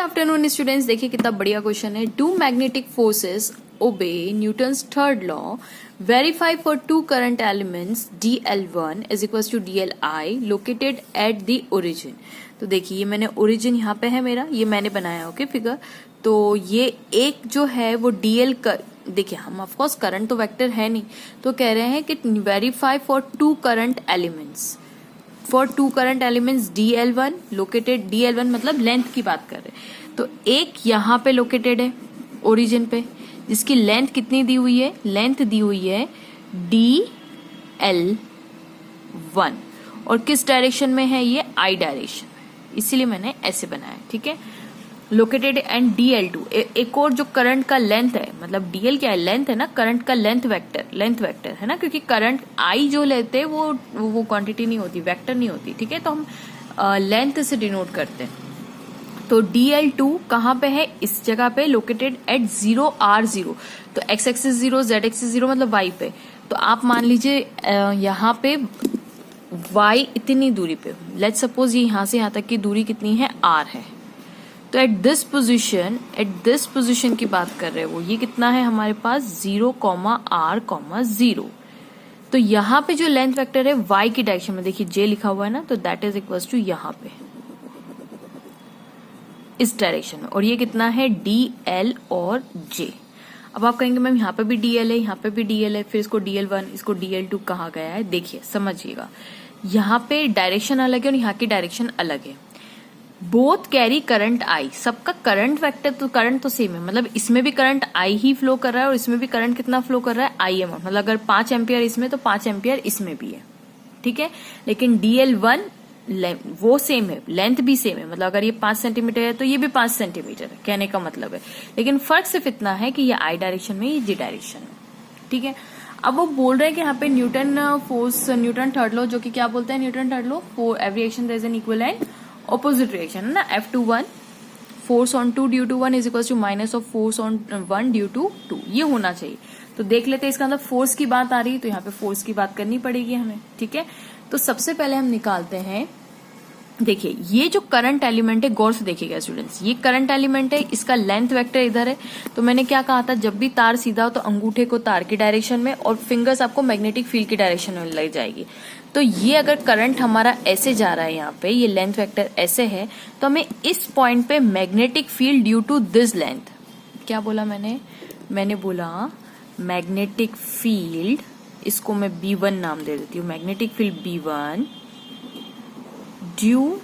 Afternoon students, देखिए कितना बढ़िया क्वेश्चन है। Two magnetic forces obey Newton's third law, verify for two current elements dl1 is equal to dli located at the origin. तो देखिए ये मैंने ओरिजिन यहाँ पे है मेरा, ये मैंने बनाया ओके फिगर। तो ये एक जो है वो dl का, देखिए हम ऑफकोर्स करंट तो वेक्टर है नहीं, तो कह रहे हैं कि verify for two current elements, for two current elements dl1 located, dl1 मतलब लेंथ की बात कर रहे हैं। तो एक यहाँ पे लोकेटेड है ओरिजिन पे, जिसकी लेंथ कितनी दी हुई है, लेंथ दी हुई है dl1, और किस डायरेक्शन में है, ये I डायरेक्शन में, इसीलिए मैंने ऐसे बनाया, ठीक है। लोकेटेड एंड dl2, एक और जो करंट का लेंथ है, मतलब dl क्या है, लेंथ है ना, करंट का लेंथ वेक्टर है ना, क्योंकि करंट I जो लेते हैं वो क्वांटिटी नहीं होती, वेक्टर नहीं होती, ठीक है। तो हम लेंथ से डिनोट करते हैं। तो dl2 कहाँ पे है, इस जगह पे, लोकेटेड एट 0r0। तो x एक्सिस 0, z एक्सिस 0 मतलब y पे। तो आप मान लीजिए यहाँ पे y इतनी दूरी पे, लेट्स सपोज ये यहाँ से यहाँ तक की दूरी कितनी है, r है। तो एट दिस पोजीशन की बात कर रहे हैं वो, ये कितना है हमारे पास 0,r,0। तो यहाँ पे जो लेंथ वेक्टर है y की डायरेक्शन में, देखिए j लिखा हुआ है ना, तो दैट इज इक्वल्स टू यहाँ पे इस डायरेक्शन में, और ये कितना है dl और j। अब आप कहेंगे मैम यहाँ पे भी dl है, यहाँ पे भी dl है, फिर इसको dl1 इसको dl2 कहा गया है। देखिए समझिएगा, यहाँ पे डायरेक्शन अलग है और यहाँ की डायरेक्शन अलग है। बोथ कैरी करंट I, सबका करंट वेक्टर तो करंट तो सेम है, मतलब इसमें भी करंट I ही फ्लो कर रहा है और इसमें भी करंट कितना फ्लो कर रहा है, I एम, मतलब अगर 5 एम्पियर इसमें तो 5 एम्पियर इसमें भी है, ठीक है। लेकिन dl1 वो सेम है, लेंथ भी सेम है, मतलब अगर ये 5 सेंटीमीटर है तो ये भी 5 सेंटीमीटर है, कहने का मतलब है। लेकिन फर्क सिर्फ इतना है कि ये I डायरेक्शन में, ये J डायरेक्शन में, ठीक है। अब वो बोल रहे हैं कि यहाँ पे न्यूटन थर्ड लॉ, जो कि क्या बोलते हैं Newton third law, for every action there is an equal and opposite reaction, है ना। F21 force on 2 due to 1 is equal to minus of force on 1 due to 2, ये होना चाहिए। तो देख लेते हैं, इसका मतलब फोर्स की बात आ रही है तो यहाँ पे फोर्स की बात करनी पड़ेगी हमें, ठीक है। तो सबसे पहले हम निकालते हैं, देखिए ये जो करंट एलिमेंट है, गौर से देखिएगा स्टूडेंट्स, ये करंट एलिमेंट है, इसका लेंथ वेक्टर इधर है। तो मैंने क्या कहा था, जब भी तार सीधा हो तो अंगूठे को तार की डायरेक्शन में और फिंगर्स आपको मैग्नेटिक फील्ड की डायरेक्शन में लग जाएगी। तो ये अगर करंट हमारा ऐसे जा रहा है, यहाँ पे ये लेंथ वेक्टर ऐसे है, तो हमें इस पॉइंट पे magnetic field due to this length, क्या बोला मैंने बोला मैग्नेटिक फील्ड, इसको मैं B1 नाम दे देती हूँ, magnetic field B1 due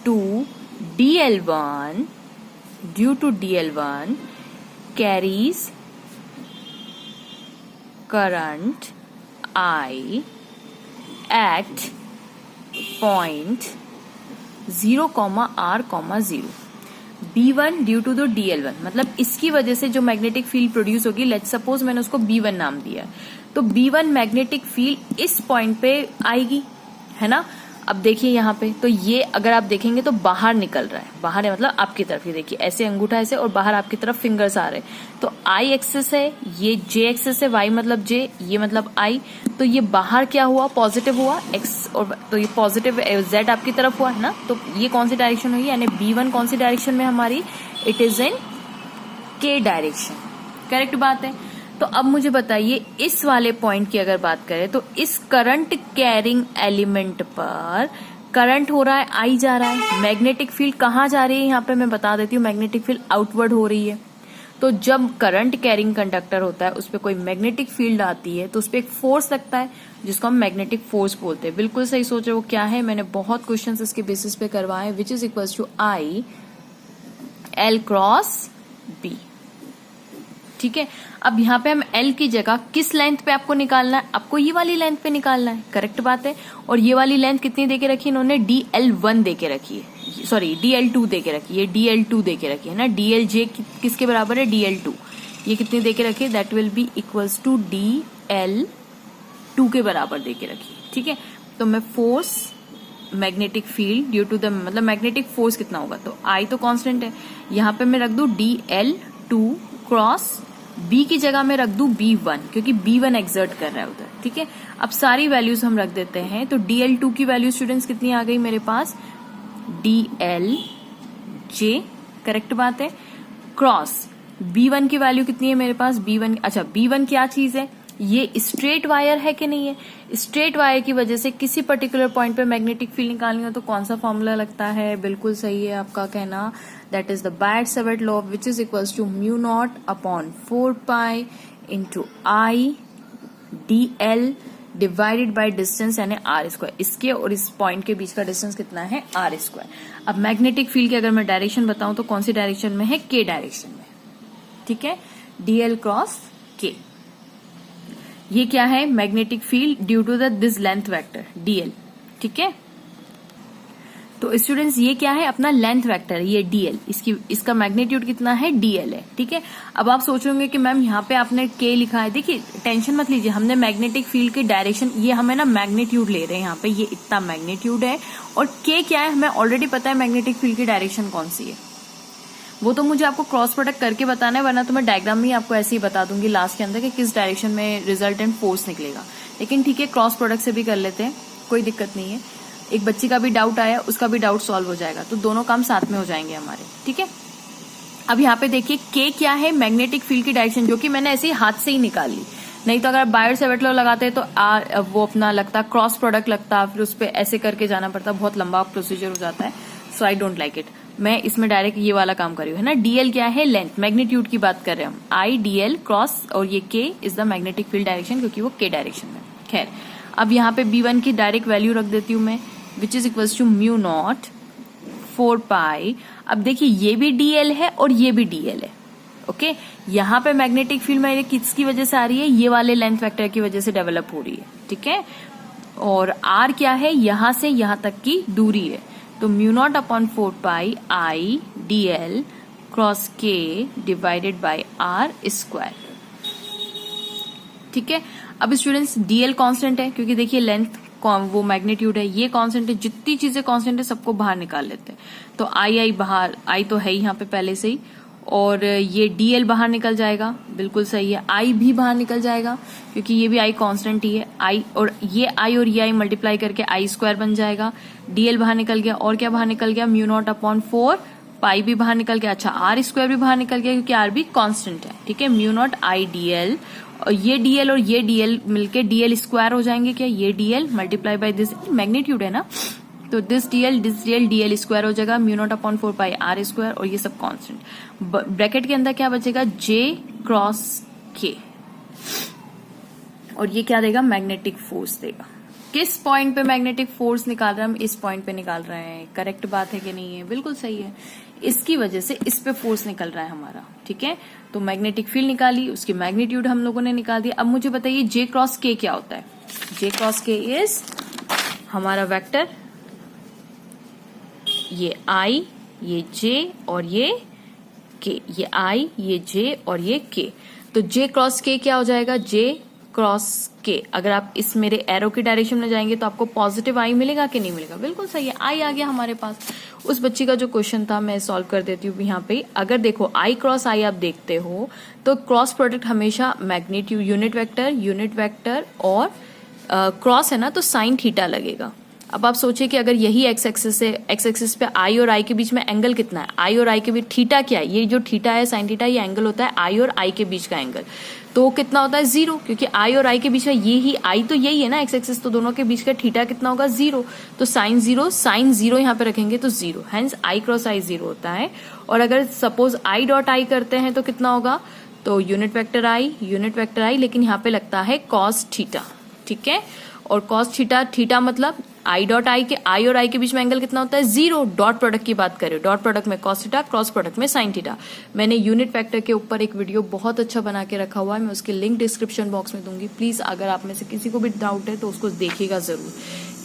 to dl1 carries current I at point 0,r,0। B1 due to the dl1 मतलब इसकी वजह से जो मैग्नेटिक फील्ड प्रोड्यूस होगी, लेट्स सपोज मैंने उसको B1 नाम दिया, तो B1 मैग्नेटिक फील्ड इस पॉइंट पे आएगी, है ना। अब देखिए यहाँ पे, तो ये अगर आप देखेंगे तो बाहर निकल रहा है, बाहर है मतलब आपकी तरफ, ये देखिए ऐसे अंगूठा ऐसे और बाहर आपकी तरफ फिंगर्स आ रहे हैं। तो I एक्सिस है, ये J एक्सिस है, Y मतलब J, ये मतलब I। तो ये बाहर क्या हुआ, पॉजिटिव हुआ X, और तो ये पॉजिटिव Z आपकी तरफ हुआ, है ना। तो ये कौन सी डायरेक्शन हुई, यानी B1 कौन सी डायरेक्शन में हमारी, it is in K direction, correct बात है। तो अब मुझे बताइए, इस वाले पॉइंट की अगर बात करें तो इस करंट कैरिंग एलिमेंट पर करंट हो रहा है, I जा रहा है, मैग्नेटिक फील्ड कहाँ जा रही है, यहाँ पे मैं बता देती हूँ, मैग्नेटिक फील्ड आउटवर्ड हो रही है। तो जब करंट कैरिंग कंडक्टर होता है, उस पर कोई मैग्नेटिक फील्ड आती है तो उस पर एक फोर्स लगता है, जिसको हम मैग्नेटिक फोर्स बोलते हैं। बिल्कुल सही सोच रहे हो, क्या है, मैंने बहुत क्वेश्चन इसके बेसिस पे करवाए, which is equal to I L cross B, ठीक है। अब यहाँ पे हम L की जगह किस लेंथ पे आपको निकालना है, आपको ये वाली लेंथ पे निकालना है, करेक्ट बात है। और ये वाली लेंथ कितनी देके रखी इन्होंने, dl1 देके रखी है, सॉरी dl2 देके रखी है, dl2 देके रखी है ना। dlj किसके बराबर है, dl2, ये कितनी देके रखी है, that will be equals to dl2 के बराबर देके रखी है, ठीक है। तो मैं force magnetic field due to the, मतलब मैग्नेटिक फोर्स कितना होगा, तो I तो कांस्टेंट है, यहाँ पे मैं रख दू dl2 क्रॉस B की जगह में रख दू B1, क्योंकि B1 एक्सर्ट कर रहा है उधर, ठीक है। अब सारी वैल्यूज हम रख देते हैं, तो dl2 की वैल्यू स्टूडेंट्स कितनी आ गई मेरे पास, dlj करेक्ट बात है। क्रॉस B1 की वैल्यू कितनी है मेरे पास, B1, अच्छा B1 क्या चीज है, ये स्ट्रेट वायर है कि नहीं है, स्ट्रेट वायर की वजह से किसी पर्टिकुलर पॉइंट पे मैग्नेटिक फील्ड निकालनी हो तो कौन सा फॉर्मूला लगता है, बिल्कुल सही है आपका कहना, that is the Biot Savart law which is equals to mu naught upon 4 pi into I DL divided by distance यानी R स्क्वायर। इसके और इस पॉइंट के बीच का डिस्टेंस कितना है, R स्क्वायर। अब मैग्नेटिक फील्ड की अगर मैं डायरेक्शन बताऊं तो कौन सी डायरेक्शन में है, K डायरेक्शन में, ठीक है, DL क्रॉस K। ये क्या है, magnetic field due to this length vector DL, ठीक है। तो स्टूडेंट्स ये क्या है, अपना लेंथ वेक्टर, ये DL, इसका मैग्नीट्यूड कितना है, DL है, ठीक है। अब आप सोचोगे कि मैम यहाँ पे आपने K लिखा है, देखिए टेंशन मत लीजिए, हमने मैग्नेटिक फील्ड की डायरेक्शन, ये हमें ना मैग्नीट्यूड ले रहे हैं यहाँ पे, ये इतना मैग्नीट्यूड है, और K क्या है हमें ऑलरेडी पता है मैग्नेटिक फील्ड की डायरेक्शन कौन सी है, वो तो मुझे आपको क्रॉस प्रोडक्ट करके बताना है, वरना तो मैं डायग्राम में ही आपको ऐसे ही बता दूंगी लास्ट के अंदर कि किस डायरेक्शन में रिजल्टेंट फोर्स निकलेगा। लेकिन ठीक है, क्रॉस प्रोडक्ट से भी कर लेते हैं, कोई दिक्कत नहीं है। एक बच्ची का भी डाउट आया, उसका भी डाउट सॉल्व हो जाएगा, तो दोनों काम साथ में हो जाएंगे हमारे, ठीक है। अब यहाँ पे देखिए K क्या है, मैग्नेटिक फील्ड की डायरेक्शन, जो कि मैंने ऐसे ही हाथ से ही निकाल ली, नहीं तो अगर आप बायट-सैवर्ट लॉ लगाते तो वो अपना लगता क्रॉस प्रोडक्ट लगता, फिर उस पर ऐसे करके जाना पड़ता, बहुत लंबा प्रोसीजर हो जाता है, सो आई डोंट लाइक इट। मैं इसमें डायरेक्ट ये वाला काम कर रही हूँ, है ना। DL क्या है, लेंथ, मैग्नीट्यूड की बात कर रहे हैं हम, I DL क्रॉस, और ये K is the magnetic field direction, क्योंकि वो K डायरेक्शन में। खैर, अब यहाँ पे B1 की डायरेक्ट वैल्यू रख देती हूँ मैं, which is equals to mu naught 4 pi. अब देखिए ये भी DL है और ये भी DL है, ओके। यहाँ पे मैग्नेटिक फील्ड मेरे किसकी वजह से आ रही है, ये वाले लेंथ वेक्टर की वजह से डेवलप हो रही है, ठीक है। और R क्या है, यहां से यहां तक की दूरी है, तो mu naught upon 4 pi I DL cross K divided by R square, ठीक है। अब स्टूडेंट्स DL कांस्टेंट है, क्योंकि देखिए लेंथ वो मैग्नीट्यूड है, ये कांस्टेंट है, जितनी चीजें कांस्टेंट है सबको बाहर निकाल लेते हैं, तो I बाहर, I तो है ही यहाँ पे पहले से ही, और ये DL बाहर निकल जाएगा, बिल्कुल सही है, I भी बाहर निकल जाएगा, क्योंकि ये भी I कांस्टेंट ही है, I और ये I मल्टीप्लाई करके I स्क्वायर बन जाएगा, DL बाहर निकल गया, और क्या बाहर निकल गया, म्यू नॉट अपॉन 4 पाई भी बाहर निकल गया, अच्छा R स्क्वायर भी बाहर निकल गया, क्योंकि R भी कांस्टेंट है, ठीक है। म्यू नॉट I DL, और ये DL मिलके DL स्क्वायर हो जाएंगे, क्या, ये DL multiply by this magnitude है ना, तो दिस DL स्क्वायर हो जाएगा, म्यू नॉट अपॉन 4 पाई R स्क्वायर, और ये सब कांस्टेंट। ब्रैकेट के अंदर क्या बचेगा, J क्रॉस K, और ये क्या देगा, मैग्नेटिक फोर्स देगा। किस पॉइंट पे मैग्नेटिक फोर्स निकाल रहे हैं हम, इस पॉइंट पे निकाल रहे हैं, करेक्ट बात है कि नहीं है, बिल्कुल सही है, इसकी वजह से इस पे फोर्स निकल रहा है हमारा, ठीक है। तो मैग्नेटिक फील्ड निकाली, उसकी मैग्नीट्यूड हम लोगों ने निकाल दिया। अब मुझे बताइए J क्रॉस K क्या होता है, J क्रॉस K इज हमारा वेक्टर, ये I, ये J और ये K, ये I, ये J और ये K, तो J क्रॉस K क्या हो जाएगा, J क्रॉस K। अगर आप इस मेरे एरो की डायरेक्शन में जाएंगे तो आपको पॉजिटिव I मिलेगा कि नहीं मिलेगा, बिल्कुल सही है, I आ गया हमारे पास। उस बच्ची का जो क्वेश्चन था मैं सॉल्व कर देती हूँ यहाँ पे। अगर देखो I क्रॉस I आप देखते हो तो क्रॉस प्रोडक्ट हमेशा मैग्नीट्यूड, यूनिट वेक्टर और क्रॉस है ना, तो साइन थीटा लगेगा। अब आप सोचिए कि अगर यही एक्स एक्सिस पे I और I के बीच में एंगल कितना है, I और I के बीच थीटा क्या है, ये जो थीटा है साइन थीटा, ये एंगल होता है I और I के बीच का एंगल, तो कितना होता है 0, क्योंकि I और I के बीच में ये ही I तो यही है ना एक्स एक्सिस, तो दोनों के बीच का थीटा कितना होगा 0, तो साइन जीरो यहाँ पे रखेंगे तो 0, हेंस I क्रॉस I 0 होता है। और अगर सपोज I डॉट I करते हैं तो कितना होगा, तो यूनिट वेक्टर I, लेकिन यहाँ पे लगता है कॉस थीटा, ठीक है। और कॉस थीटा मतलब I डॉट I और I के बीच में एंगल कितना होता है 0, डॉट प्रोडक्ट की बात करें, डॉट प्रोडक्ट में कॉस थीटा, क्रॉस प्रोडक्ट में साइन थीटा। मैंने यूनिट वेक्टर के ऊपर एक वीडियो बहुत अच्छा बना के रखा हुआ है, मैं उसकी लिंक डिस्क्रिप्शन बॉक्स में दूंगी, प्लीज अगर आप में से किसी को भी डाउट है तो उसको देखिएगा जरूर,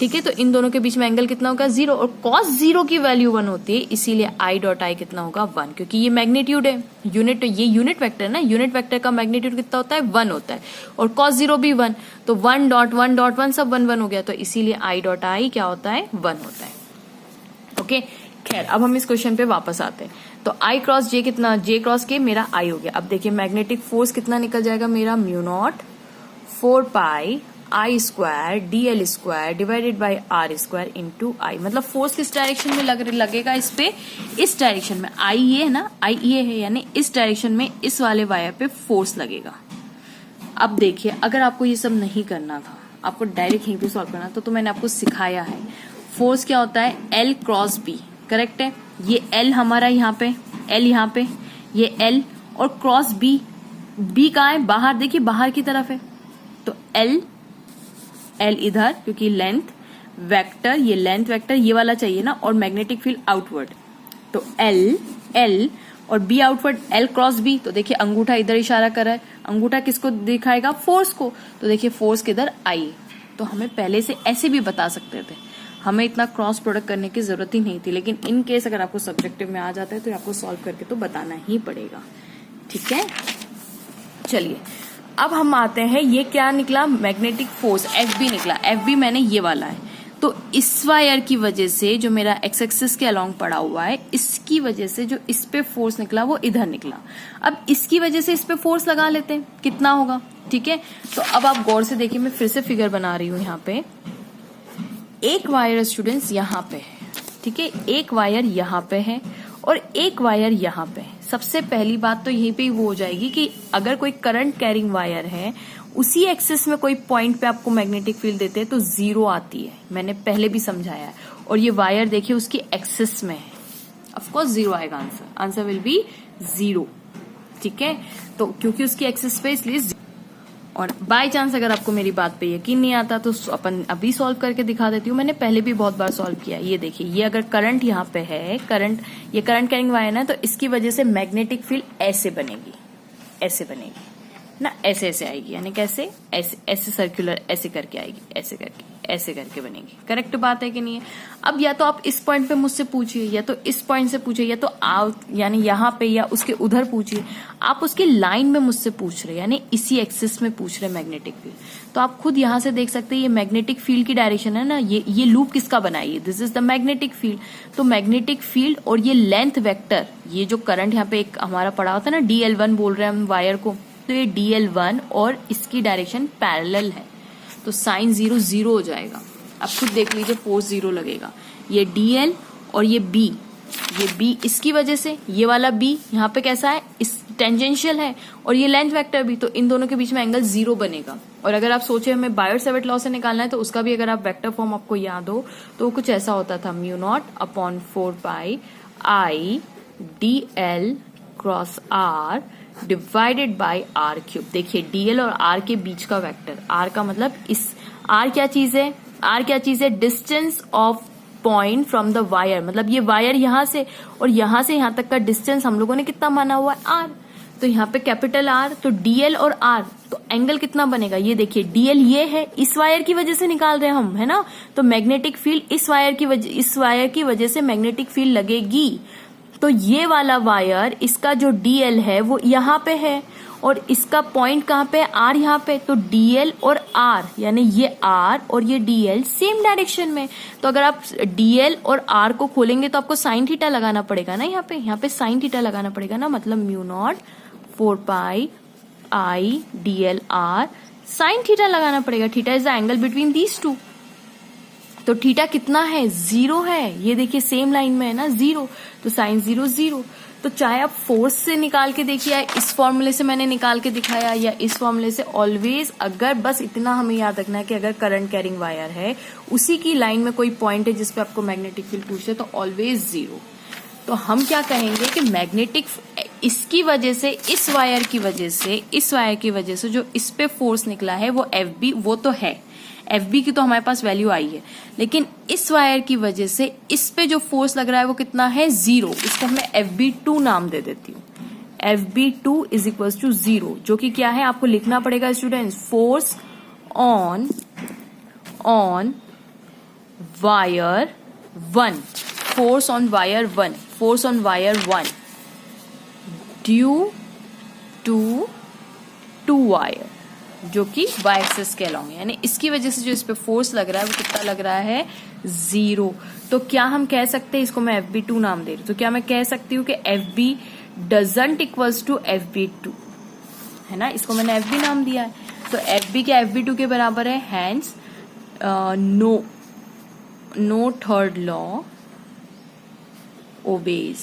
ठीक है। तो इन दोनों के बीच में एंगल कितना होगा 0, और कॉस 0 की वैल्यू 1 होती है, इसीलिए I डॉट I कितना होगा 1, क्योंकि ये मैग्नीट्यूड है, ये यूनिट वेक्टर है ना, यूनिट वेक्टर का मैग्नीट्यूड कितना होता है 1 होता है, और कॉस 0 भी 1, तो 1.1.1 सब 1 हो गया, तो इसीलिए I डॉट I क्या होता है 1 होता है, ओके। खैर, अब हम इस क्वेश्चन पे वापस आते हैं। तो I क्रॉस J कितना, J क्रॉस K मेरा I हो गया। अब देखिए मैग्नेटिक फोर्स कितना निकल जाएगा मेरा, mu naught 4 pi I square D L square divided by R square into I. मतलब फोर्स किस डायरेक्शन में लगेगा इस पे, इस डायरेक्शन में। आई ये है ना, आई ये है, यानी इस डायरेक्शन में इस वाले वायर पे फोर्स लगेगा। अब देखिए, अगर आपको ये सब नहीं करना था, आपको डायरेक्ट यहीं पे सॉल्व करना था, तो मैंने आपको सिखाया है फोर्स क्या होता है, एल क्रॉस बी। करेक्ट है, ये एल हमारा यहाँ पे, एल यहाँ पे, ये एल और क्रॉस बी। बी कहाँ है, बाहर, देखिए बाहर की तरफ है। तो एल इधर, क्योंकि लेंथ वेक्टर, ये लेंथ वेक्टर ये वाला चाहिए ना, और मैग्नेटिक फील्ड आउटवर्ड। तो एल और B outward, L cross B. तो देखिए अंगूठा इधर इशारा कर रहा है, अंगूठा किसको दिखाएगा, फोर्स को। तो देखिए फोर्स किधर, आई। तो हमें पहले से ऐसे भी बता सकते थे, हमें इतना क्रॉस प्रोडक्ट करने की जरूरत ही नहीं थी। लेकिन इन केस अगर आपको सब्जेक्टिव में आ जाता है तो आपको सॉल्व करके तो बताना ही पड़ेगा। ठीक है, चलिए अब हम आते हैं, ये क्या निकला, मैग्नेटिक फोर्स एफ बी निकला। एफ बी मैंने ये वाला है, तो इस वायर की वजह से जो मेरा एक्स एक्सिस के अलोंग पड़ा हुआ है, इसकी वजह से जो इस पे फोर्स निकला वो इधर निकला। अब इसकी वजह से इस पे फोर्स लगा लेते हैं, कितना होगा। ठीक है, तो अब आप गौर से देखिए, मैं फिर से फिगर बना रही हूं। यहाँ पे एक वायर स्टूडेंट्स यहाँ पे है, ठीक है, एक वायर यहाँ पे है और एक वायर यहाँ पे है। सबसे पहली बात तो यहीं पे वो हो जाएगी कि अगर कोई करंट कैरिंग वायर है, उसी एक्सिस में कोई पॉइंट पे आपको मैग्नेटिक फील्ड देते हैं तो जीरो आती है, मैंने पहले भी समझाया है। और ये वायर देखिए उसकी एक्सिस में है, ऑफकोर्स जीरो आएगा answer, answer will be zero. ठीक है, तो क्योंकि उसकी एक्सिस पे इसलिए। और बाय चांस अगर आपको मेरी बात पे यकीन नहीं आता तो अपन अभी सॉल्व करके दिखा देती हूँ, मैंने पहले भी बहुत बार सॉल्व किया। ये देखिए, ये अगर करंट यहाँ पे है, ये करंट कैरिंग वायर है, तो इसकी वजह से मैग्नेटिक फील्ड ऐसे बनेगी, ऐसे बनेगी ना, ऐसे ऐसे आएगी, यानी कैसे, ऐसे ऐसे सर्कुलर ऐसे करके आएगी, ऐसे करके ऐसे करके बनेगी। करेक्ट बात है कि नहीं है। अब या तो आप इस पॉइंट पे मुझसे पूछिए, या तो इस पॉइंट से पूछिए, या तो आप यानी यहाँ पे या उसके उधर पूछिए। आप उसकी लाइन में मुझसे पूछ रहे, यानी इसी एक्सिस में पूछ रहे मैग्नेटिक फील्ड, तो आप खुद यहाँ से देख सकते हैं ये मैग्नेटिक फील्ड की डायरेक्शन है ना। ये लूप किसका बनाई है, this is the magnetic field. तो मैग्नेटिक फील्ड और ये लेंथ वेक्टर, ये जो करंट यहाँ पे एक हमारा पड़ा होता है ना, DL1 बोल रहे हैं हम वायर को, तो ये DL1 और इसकी डायरेक्शन पैरेलल है, तो साइन जीरो जीरो हो जाएगा। आप खुद देख लीजिए, फोर्स जीरो लगेगा। ये DL और ये B इसकी वजह से, ये वाला B यहाँ पे कैसा है, इस टेंजेंशियल है, और ये लेंथ वेक्टर भी, तो इन दोनों के बीच में एंगल जीरो बनेगा। और अगर आप सोचे हमें बायोट-सैवर्ट लॉ से निकालना है, तो उसका भी अगर आप वेक्टर फॉर्म आपको याद हो तो कुछ ऐसा होता था, μ0/4π I dl cross r divided by r cube. देखिए dl और r के बीच का वेक्टर, r का मतलब इस, r क्या चीज है, r क्या चीज है, distance of point from the wire. मतलब ये वायर यहां से और यहां से यहां तक का डिस्टेंस हम लोगों ने कितना माना हुआ है, r। तो यहाँ पे कैपिटल R, तो dl और r, तो एंगल कितना बनेगा, ये देखिए dl ये है, इस वायर की वजह से निकाल रहे हैं हम, है ना। तो मैग्नेटिक फील्ड इस वायर की वजह से मैग्नेटिक फील्ड लगेगी। तो ये वाला वायर, इसका जो dl है वो यहाँ पे है, और इसका पॉइंट कहाँ पे, r यहाँ पे। तो dl और r, यानी ये r और ये dl सेम डायरेक्शन में। तो अगर आप dl और r को खोलेंगे तो आपको साइन थीटा लगाना पड़ेगा ना, यहाँ पे साइन थीटा लगाना पड़ेगा ना। मतलब μ0/4π I dl r sine theta लगाना पड़ेगा। Theta is the angle between these two. तो थीटा कितना है, जीरो है। ये देखिए सेम लाइन में है ना, जीरो, तो साइन जीरो जीरो। तो चाहे आप फोर्स से निकाल के देखिए, इस फॉर्मूले से मैंने निकाल के दिखाया, या इस फॉर्मूले से, ऑलवेज अगर बस इतना हमें याद रखना है कि अगर करंट कैरिंग वायर है, उसी की लाइन में कोई पॉइंट है जिसपे आपको मैग्नेटिक फील्ड पूछे, तो ऑलवेज जीरो। तो हम क्या कहेंगे कि मैग्नेटिक, इसकी वजह से, इस वायर की वजह से जो इस पे फोर्स निकला है वो FB, वो तो है, FB की तो हमारे पास वैल्यू आई है, लेकिन इस वायर की वजह से इस पे जो फोर्स लग रहा है वो कितना है, जीरो। इसको मैं FB2 नाम दे देती हूँ। FB2 is equal to zero, जो कि क्या है, आपको लिखना पड़ेगा students, force on wire 1, force on wire 1, force on wire 1 due to wire, जो कि वाई एक्सिस के अलॉन्ग है, यानी इसकी वजह से जो इस पे फोर्स लग रहा है वो कितना लग रहा है, जीरो। तो क्या हम कह सकते हैं, इसको मैं FB2 नाम दे रही हूँ, तो क्या मैं कह सकती हूँ कि FB doesn't equals to FB2, है ना, इसको मैंने FB नाम दिया है। तो FB क्या FB2 के बराबर है, hence no third law obeys.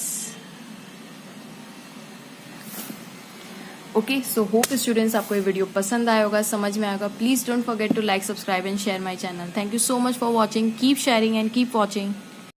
Okay, so hope students आपको ये वीडियो पसंद आया होगा, समझ में आएगा. Please don't forget to like, subscribe and share my channel. Thank you so much for watching. Keep sharing and keep watching.